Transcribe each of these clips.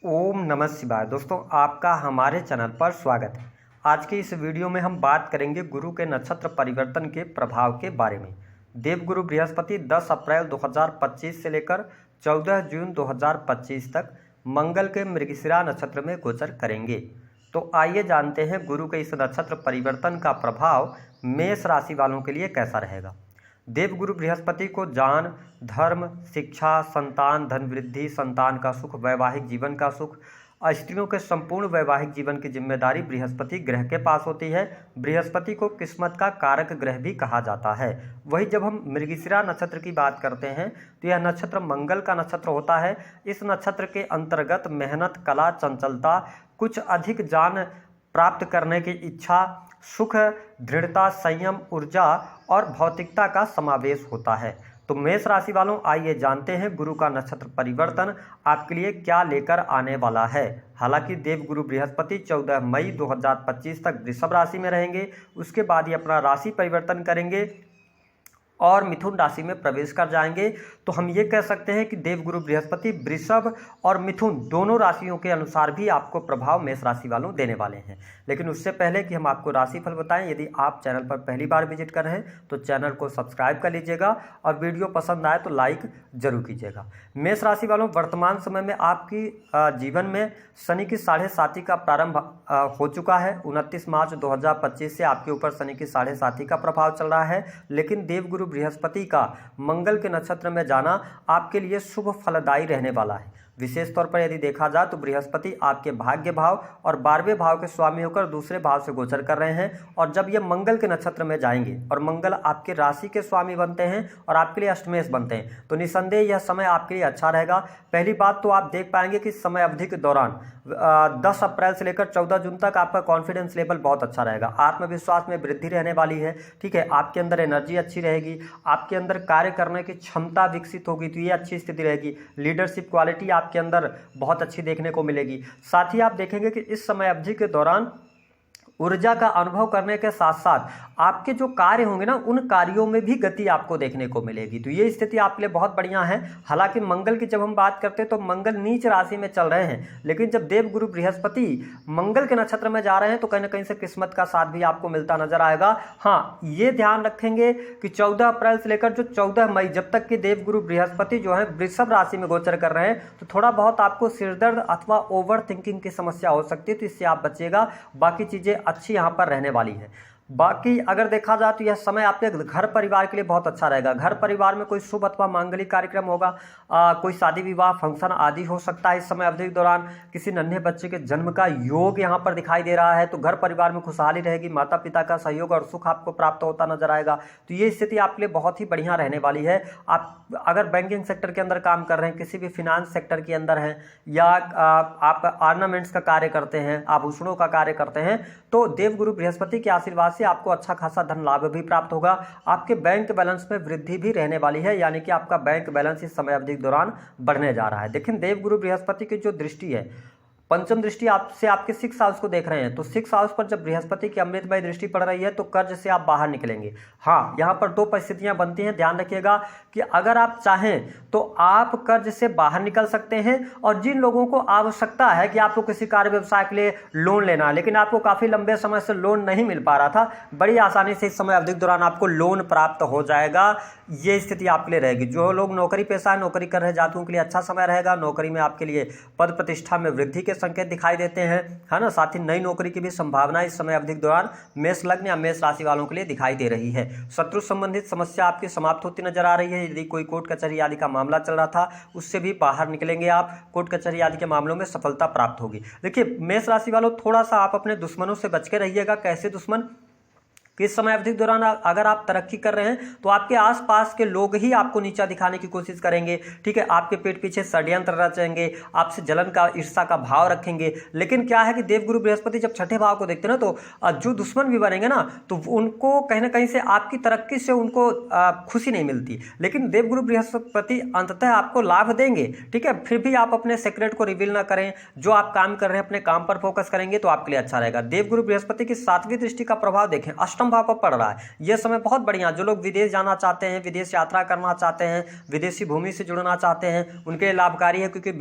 ओम नमः शिवाय। दोस्तों, आपका हमारे चैनल पर स्वागत है। आज की इस वीडियो में हम बात करेंगे गुरु के नक्षत्र परिवर्तन के प्रभाव के बारे में। देवगुरु बृहस्पति 10 अप्रैल 2025 से लेकर 14 जून 2025 तक मंगल के मृगशिरा नक्षत्र में गोचर करेंगे। तो आइए जानते हैं गुरु के इस नक्षत्र परिवर्तन का प्रभाव मेष राशि वालों के लिए कैसा रहेगा। देवगुरु बृहस्पति को ज्ञान, धर्म, शिक्षा, संतान, धन वृद्धि, संतान का सुख, वैवाहिक जीवन का सुख, स्त्रियों के संपूर्ण वैवाहिक जीवन की जिम्मेदारी बृहस्पति ग्रह के पास होती है। बृहस्पति को किस्मत का कारक ग्रह भी कहा जाता है। वही जब हम मृगशिरा नक्षत्र की बात करते हैं तो यह नक्षत्र मंगल का नक्षत्र होता है। इस नक्षत्र के अंतर्गत मेहनत, कला, चंचलता, कुछ अधिक ज्ञान प्राप्त करने की इच्छा, सुख, दृढ़ता, संयम, ऊर्जा और भौतिकता का समावेश होता है। तो मेष राशि वालों, आइए जानते हैं गुरु का नक्षत्र परिवर्तन आपके लिए क्या लेकर आने वाला है। हालांकि देवगुरु बृहस्पति 14 मई 2025 तक वृषभ राशि में रहेंगे। उसके बाद ही अपना राशि परिवर्तन करेंगे और मिथुन राशि में प्रवेश कर जाएंगे। तो हम ये कह सकते हैं कि देवगुरु बृहस्पति वृषभ और मिथुन दोनों राशियों के अनुसार भी आपको प्रभाव मेष राशि वालों देने वाले हैं। लेकिन उससे पहले कि हम आपको राशिफल बताएं, यदि आप चैनल पर पहली बार विजिट कर रहे हैं तो चैनल को सब्सक्राइब कर लीजिएगा और वीडियो पसंद आए तो लाइक जरूर कीजिएगा। मेष राशि वालों, वर्तमान समय में आपकी जीवन में शनि की 7.5 का प्रारंभ हो चुका है। 29 मार्च 2025 से आपके ऊपर शनि की 7.5 का प्रभाव चल रहा है। लेकिन देवगुरु बृहस्पति का मंगल के नक्षत्र में जाना आपके लिए शुभ फलदायी रहने वाला है। विशेष तौर पर यदि देखा जाए तो बृहस्पति आपके भाग्य भाव और 12वें भाव के स्वामी होकर दूसरे भाव से गोचर कर रहे हैं। और जब ये मंगल के नक्षत्र में जाएंगे और मंगल आपके राशि के स्वामी बनते हैं और आपके लिए अष्टमेश बनते हैं, तो निसंदेह यह समय आपके लिए अच्छा रहेगा। पहली बात तो आप देख पाएंगे कि समय अवधि के दौरान 10 अप्रैल से लेकर 14 जून तक आपका कॉन्फिडेंस लेवल बहुत अच्छा रहेगा। आत्मविश्वास में वृद्धि रहने वाली है। ठीक है, आपके अंदर एनर्जी अच्छी रहेगी, आपके अंदर कार्य करने की क्षमता विकसित होगी, तो ये अच्छी स्थिति रहेगी। लीडरशिप क्वालिटी आपके अंदर बहुत अच्छी देखने को मिलेगी। साथ ही आप देखेंगे कि इस समय अवधि के दौरान ऊर्जा का अनुभव करने के साथ साथ आपके जो कार्य होंगे ना, उन कार्यों में भी गति आपको देखने को मिलेगी। तो ये स्थिति आपके लिए बहुत बढ़िया है। हालांकि मंगल की जब हम बात करते हैं तो मंगल नीच राशि में चल रहे हैं, लेकिन जब देवगुरु बृहस्पति मंगल के नक्षत्र में जा रहे हैं तो कहीं ना कहीं से किस्मत का साथ भी आपको मिलता नजर आएगा। हाँ, ये ध्यान रखेंगे कि 14 अप्रैल से लेकर जो 14 मई जब तक कि देवगुरु बृहस्पति जो है वृषभ राशि में गोचर कर रहे हैं, तो थोड़ा बहुत आपको सिरदर्द अथवा ओवर थिंकिंग की समस्या हो सकती है, तो इससे आप बचिएगा। बाकी चीजें अच्छी यहाँ पर रहने वाली है। बाकी अगर देखा जाए तो यह समय आपके घर परिवार के लिए बहुत अच्छा रहेगा। घर परिवार में कोई शुभ अथवा मांगलिक कार्यक्रम होगा, कोई शादी विवाह फंक्शन आदि हो सकता है। इस समय अवधि के दौरान किसी नन्हे बच्चे के जन्म का योग यहाँ पर दिखाई दे रहा है, तो घर परिवार में खुशहाली रहेगी। माता पिता का सहयोग और सुख आपको प्राप्त होता नजर आएगा। तो ये स्थिति आपके लिए बहुत ही बढ़िया रहने वाली है। आप अगर बैंकिंग सेक्टर के अंदर काम कर रहे हैं, किसी भी फिनांस सेक्टर के अंदर हैं, या आप ऑर्नामेंट्स का कार्य करते हैं, आभूषणों का कार्य करते हैं, तो देवगुरु बृहस्पति के आशीर्वाद से आपको अच्छा खासा धन लाभ भी प्राप्त होगा। आपके बैंक बैलेंस में वृद्धि भी रहने वाली है, यानी कि आपका बैंक बैलेंस इस समय अवधि के दौरान बढ़ने जा रहा है। देखिए, देवगुरु बृहस्पति की जो दृष्टि है, पंचम दृष्टि आपसे आपके 6 हाउस को देख रहे हैं, तो 6 हाउस पर जब बृहस्पति की अमृतमय दृष्टि पड़ रही है तो कर्ज से आप बाहर निकलेंगे। हाँ, यहाँ पर 2 परिस्थितियां बनती हैं। ध्यान रखिएगा कि अगर आप चाहें तो आप कर्ज से बाहर निकल सकते हैं, और जिन लोगों को आवश्यकता है कि आपको किसी कार्य व्यवसाय के लिए लोन लेना है, लेकिन आपको काफी लंबे समय से लोन नहीं मिल पा रहा था, बड़ी आसानी से इस समय अवधि के दौरान आपको लोन प्राप्त हो जाएगा। ये स्थिति आपके लिए रहेगी। जो लोग नौकरी पेशा नौकरी कर रहे जातकों के लिए अच्छा समय रहेगा। नौकरी में आपके लिए पद प्रतिष्ठा में वृद्धि के संकेत दिखाई देते हैं, है ना। साथ ही नई नौकरी की भी संभावना इस समय अवधि के दौरान मेष लग्न या मेष राशि वालों के लिए दिखाई दे रही है। शत्रु संबंधित समस्या आपकी समाप्त होती नजर आ रही है। यदि कोई कोर्ट कचहरी आदि का मामला चल रहा था, उससे भी बाहर निकलेंगे आप। कोर्ट कचहरी आदि के मामलों में सफलता प्राप्त होगी। देखिए मेष राशि वालों, थोड़ा सा आप अपने दुश्मनों से बच के रहिएगा। कैसे दुश्मन? किस समय अवधि के दौरान अगर आप तरक्की कर रहे हैं तो आपके आसपास के लोग ही आपको नीचा दिखाने की कोशिश करेंगे। ठीक है, आपके पेट पीछे षड्यंत्र रचेंगे, आपसे जलन का, ईर्ष्या का भाव रखेंगे। लेकिन क्या है कि देवगुरु बृहस्पति जब छठे भाव को देखते हैं ना, तो जो दुश्मन भी बनेंगे ना, तो उनको कहीं ना कहीं से आपकी तरक्की से उनको खुशी नहीं मिलती। लेकिन देवगुरु बृहस्पति अंततः आपको लाभ देंगे। ठीक है, फिर भी आप अपने सीक्रेट को रिवील ना करें। जो आप काम कर रहे हैं अपने काम पर फोकस करेंगे तो आपके लिए अच्छा रहेगा। देवगुरु बृहस्पति की 7वीं दृष्टि का प्रभाव देखें, अष्टम भाव पर पड़ रहा है। ये समय बहुत बढ़िया, जो लोग विदेश जाना चाहते हैं, विदेश यात्रा करना चाहते हैं, विदेशी भूमि से जुड़ना चाहते हैं, उनके लिए लाभकारी है, क्योंकि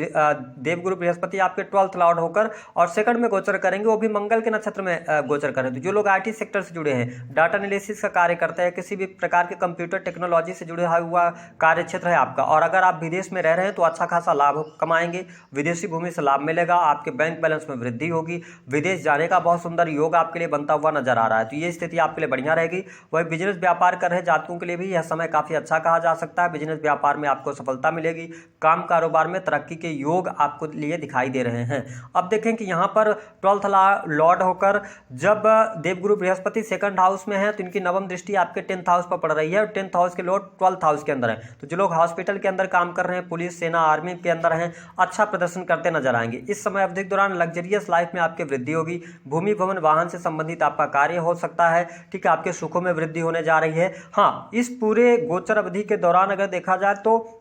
देवगुरु बृहस्पति आपके 12th लॉर्ड होकर और सेकंड में गोचर करेंगे, वो भी मंगल के नक्षत्र में गोचर करें। तो जो लोग IT सेक्टर से जुड़े हैं, डाटा एनालिसिस का कार्य करते हैं, किसी भी प्रकार के कंप्यूटर टेक्नोलॉजी से जुड़ा हुआ कार्य क्षेत्र है आपका, और अगर आप विदेश में रह रहे हैं तो अच्छा खासा लाभ कमाएंगे, विदेशी भूमि से लाभ मिलेगा, आपके बैंक बैलेंस में वृद्धि होगी, विदेश जाने का बहुत सुंदर योग आपके लिए बनता हुआ नजर आ रहा है। तो ये स्थिति आपके लिए बढ़िया रहेगी। वही बिजनेस व्यापार कर रहे जातकों के लिए भी यह समय काफी अच्छा कहा जा सकता है। बिजनेस व्यापार में आपको सफलता मिलेगी, काम कारोबार में तरक्की के योग आपको लिए दिखाई दे रहे हैं। अब देखें कि यहाँ पर 12th लॉर्ड होकर जब देवगुरु बृहस्पति सेकंड हाउस में है तो इनकी नवम दृष्टि आपके 10th हाउस पर पड़ रही है, और 10th हाउस के लॉर्ड 12th हाउस के अंदर है। तो जो लोग हॉस्पिटल के अंदर काम कर रहे हैं, पुलिस, सेना, आर्मी के अंदर हैं, अच्छा प्रदर्शन करते नजर आएंगे। इस समय अवधि के दौरान लग्जरियस लाइफ में आपकी वृद्धि होगी, भूमि भवन वाहन से संबंधित आपका कार्य हो सकता है, ठीक है, आपके सुखों में वृद्धि होने जा रही है। हाँ, इस पूरे गोचर अवधि के दौरान अगर देखा जाए तो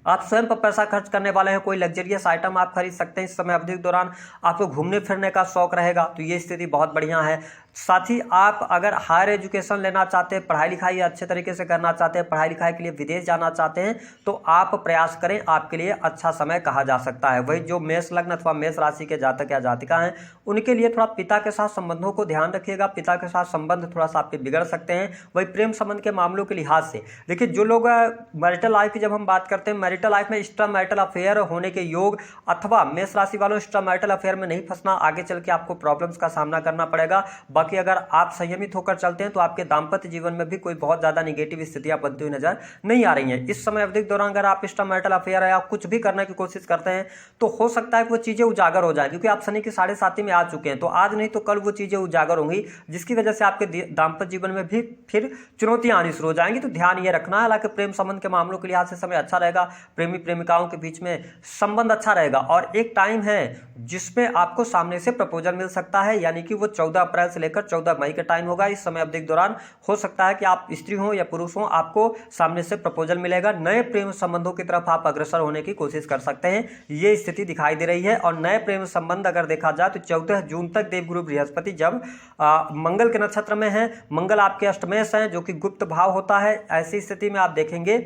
आप स्वयं पर पैसा खर्च करने वाले हैं, कोई लग्जरियस आइटम आप खरीद सकते हैं। इस समय अवधि के दौरान आपको घूमने फिरने का शौक रहेगा, तो ये स्थिति बहुत बढ़िया है। साथ ही आप अगर हायर एजुकेशन लेना चाहते हैं, पढ़ाई लिखाई अच्छे तरीके से करना चाहते हैं, पढ़ाई लिखाई के लिए विदेश जाना चाहते हैं, तो आप प्रयास करें, आपके लिए अच्छा समय कहा जा सकता है। वही जो मेष लग्न अथवा मेष राशि के जातक या जातिका हैं, उनके लिए थोड़ा पिता के साथ संबंधों को ध्यान रखिएगा, पिता के साथ संबंध थोड़ा सा आपके बिगड़ सकते हैं। वही प्रेम संबंध के मामलों के लिहाज से देखिए, जो लोग मैरिटल लाइफ की जब हम बात करते हैं, मैरिटल लाइफ में एक्स्ट्रा मैरिटल अफेयर होने के योग, अथवा मेष राशि वालों एक्स्ट्रा मैरिटल अफेयर में नहीं फंसना, आगे चल के आपको प्रॉब्लम्स का सामना करना पड़ेगा। बाकी अगर आप संयमित होकर चलते हैं तो आपके दांपत्य जीवन में भी कोई बहुत ज्यादा नेगेटिव स्थितियां बनती हुई नजर नहीं आ रही हैं। इस समय अवधि के दौरान अगर आप एक्स्ट्रा मैरिटल अफेयर है, आप कुछ भी करने की कोशिश करते हैं, तो हो सकता है कि वो चीजें उजागर हो जाए, क्योंकि आप शनि की 7.5 में आ चुके हैं। तो आज नहीं तो कल वो चीजें उजागर होंगी, जिसकी वजह से आपके दांपत्य जीवन में भी फिर चुनौतियां आनी शुरू हो जाएंगी। तो ध्यान ये रखना है। हालांकि प्रेम संबंध के मामलों के लिहाज से समय अच्छा रहेगा, प्रेमी प्रेमिकाओं के बीच में संबंध अच्छा रहेगा, और एक टाइम है जिसमें आपको सामने से प्रपोजल मिल सकता है, यानी कि वो 14 अप्रैल से लेकर 14 मई का टाइम होगा। इस समय अवधि के दौरान हो सकता है कि आप स्त्री हो या पुरुष हो, आपको सामने से प्रपोजल मिलेगा, नए प्रेम संबंधों की तरफ आप अग्रसर होने की कोशिश कर सकते हैं। ये स्थिति दिखाई दे रही है। और नए प्रेम संबंध अगर देखा जाए तो 14 जून तक देवगुरु बृहस्पति जब मंगल के नक्षत्र में है, मंगल आपके अष्टमेश हैं जो कि गुप्त भाव होता है, ऐसी स्थिति में आप देखेंगे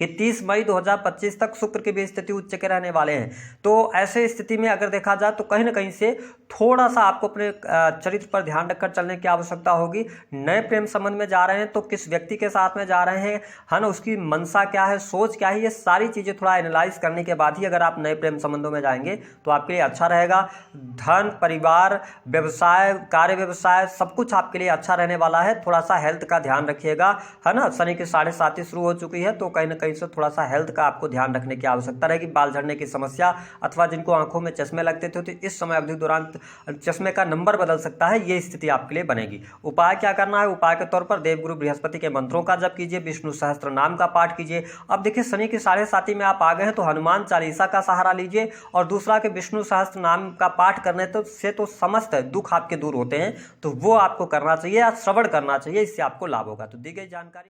कि 30 मई 2025 तक शुक्र की भी स्थिति उच्च के रहने वाले हैं। तो ऐसे स्थिति में अगर देखा जाए तो कहीं ना कहीं से थोड़ा सा आपको अपने चरित्र पर ध्यान रखकर चलने की आवश्यकता होगी। नए प्रेम संबंध में जा रहे हैं तो किस व्यक्ति के साथ में जा रहे हैं, है ना, उसकी मनसा क्या है, सोच क्या है, ये सारी चीजें थोड़ा एनालाइज करने के बाद ही अगर आप नए प्रेम संबंधों में जाएंगे तो आपके लिए अच्छा रहेगा। धन, परिवार, व्यवसाय, कार्य व्यवसाय, सब कुछ आपके लिए अच्छा रहने वाला है। थोड़ा सा हेल्थ का ध्यान रखिएगा, है ना, शनि की 7.5 शुरू हो चुकी है, तो कहीं ना कहीं से थोड़ा सा हेल्थ का आपको ध्यान रखने की आवश्यकता रहेगी। बाल झड़ने की समस्या अथवा जिनको आंखों में चश्मे लगते थे, तो इस समय अवधि दौरान चश्मे का नंबर बदल सकता है, ये स्थिति आपके लिए बनेगी। उपाय क्या करना है? उपाय के तौर पर देवगुरु बृहस्पति के मंत्रों का जप कीजिए, विष्णु सहस्त्र नाम का पाठ कीजिए। अब देखिए, शनि की 7.5 में आप आ गए हैं तो हनुमान चालीसा का सहारा लीजिए, और दूसरा के विष्णु सहस्त्र नाम का पाठ करने से तो समस्त दुख आपके दूर होते हैं, तो वो आपको करना चाहिए या श्रवण करना चाहिए, इससे आपको लाभ होगा। तो दी गई जानकारी